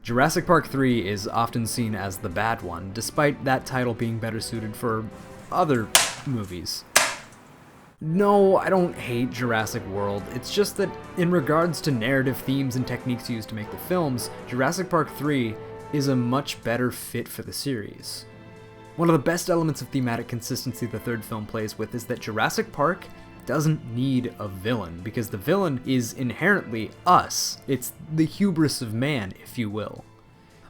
Jurassic Park 3 is often seen as the bad one, despite that title being better suited for other movies. No, I don't hate Jurassic World, it's just that in regards to narrative themes and techniques used to make the films, Jurassic Park 3 is a much better fit for the series. One of the best elements of thematic consistency the third film plays with is that Jurassic Park doesn't need a villain, because the villain is inherently us. It's the hubris of man, if you will.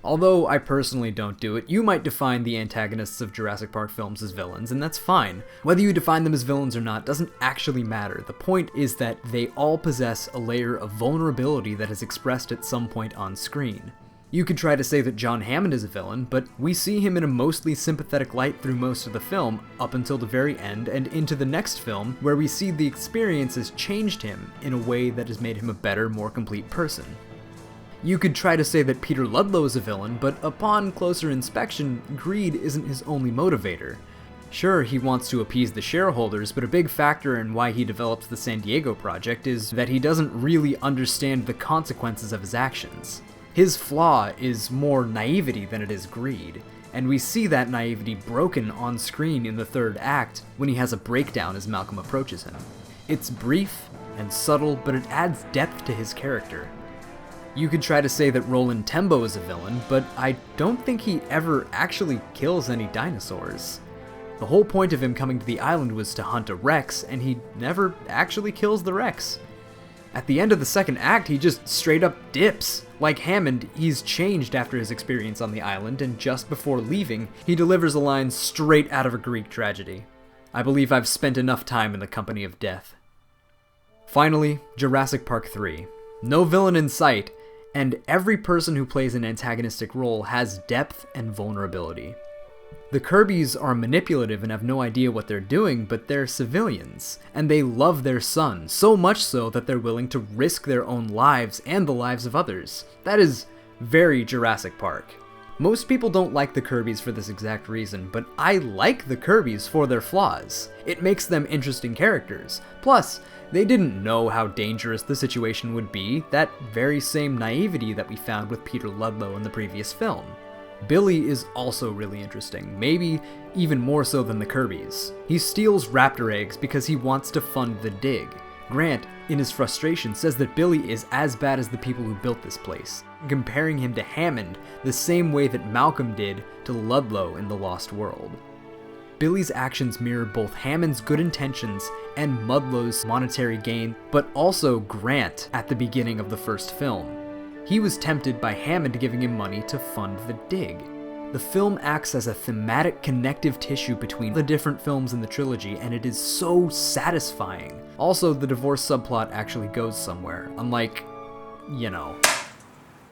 Although I personally don't do it, you might define the antagonists of Jurassic Park films as villains, and that's fine. Whether you define them as villains or not doesn't actually matter. The point is that they all possess a layer of vulnerability that is expressed at some point on screen. You could try to say that John Hammond is a villain, but we see him in a mostly sympathetic light through most of the film, up until the very end and into the next film, where we see the experience has changed him in a way that has made him a better, more complete person. You could try to say that Peter Ludlow is a villain, but upon closer inspection, greed isn't his only motivator. Sure, he wants to appease the shareholders, but a big factor in why he develops the San Diego project is that he doesn't really understand the consequences of his actions. His flaw is more naivety than it is greed, and we see that naivety broken on screen in the third act when he has a breakdown as Malcolm approaches him. It's brief and subtle, but it adds depth to his character. You could try to say that Roland Tembo is a villain, but I don't think he ever actually kills any dinosaurs. The whole point of him coming to the island was to hunt a Rex, and he never actually kills the Rex. At the end of the second act, he just straight up dips. Like Hammond, he's changed after his experience on the island, and just before leaving, he delivers a line straight out of a Greek tragedy. I believe I've spent enough time in the company of death. Finally, Jurassic Park 3. No villain in sight, and every person who plays an antagonistic role has depth and vulnerability. The Kirbys are manipulative and have no idea what they're doing, but they're civilians, and they love their son, so much so that they're willing to risk their own lives and the lives of others. That is very Jurassic Park. Most people don't like the Kirbys for this exact reason, but I like the Kirbys for their flaws. It makes them interesting characters. Plus, they didn't know how dangerous the situation would be, that very same naivety that we found with Peter Ludlow in the previous film. Billy is also really interesting, maybe even more so than the Kirbys. He steals raptor eggs because he wants to fund the dig. Grant, in his frustration, says that Billy is as bad as the people who built this place, comparing him to Hammond the same way that Malcolm did to Ludlow in The Lost World. Billy's actions mirror both Hammond's good intentions and Ludlow's monetary gain, but also Grant at the beginning of the first film. He was tempted by Hammond giving him money to fund the dig. The film acts as a thematic connective tissue between the different films in the trilogy, and it is so satisfying. Also, the divorce subplot actually goes somewhere, unlike, you know.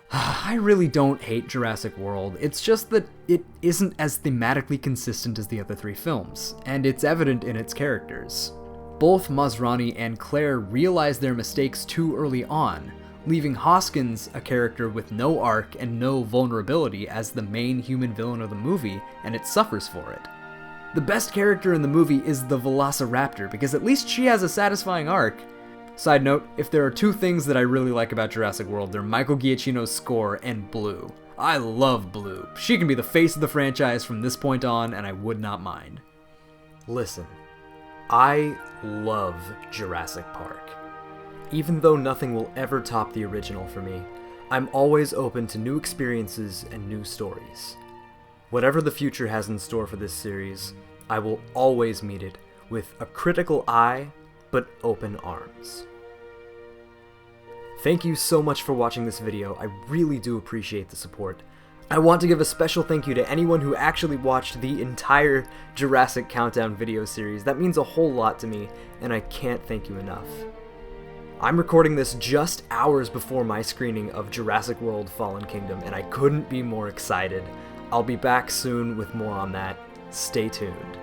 I really don't hate Jurassic World, it's just that it isn't as thematically consistent as the other three films, and it's evident in its characters. Both Masrani and Claire realize their mistakes too early on, leaving Hoskins a character with no arc and no vulnerability as the main human villain of the movie, and it suffers for it. The best character in the movie is the Velociraptor, because at least she has a satisfying arc. Side note, if there are two things that I really like about Jurassic World, they're Michael Giacchino's score and Blue. I love Blue. She can be the face of the franchise from this point on, and I would not mind. Listen, I love Jurassic Park. Even though nothing will ever top the original for me, I'm always open to new experiences and new stories. Whatever the future has in store for this series, I will always meet it with a critical eye, but open arms. Thank you so much for watching this video, I really do appreciate the support. I want to give a special thank you to anyone who actually watched the entire Jurassic Countdown video series. That means a whole lot to me, and I can't thank you enough. I'm recording this just hours before my screening of Jurassic World Fallen Kingdom, and I couldn't be more excited. I'll be back soon with more on that. Stay tuned.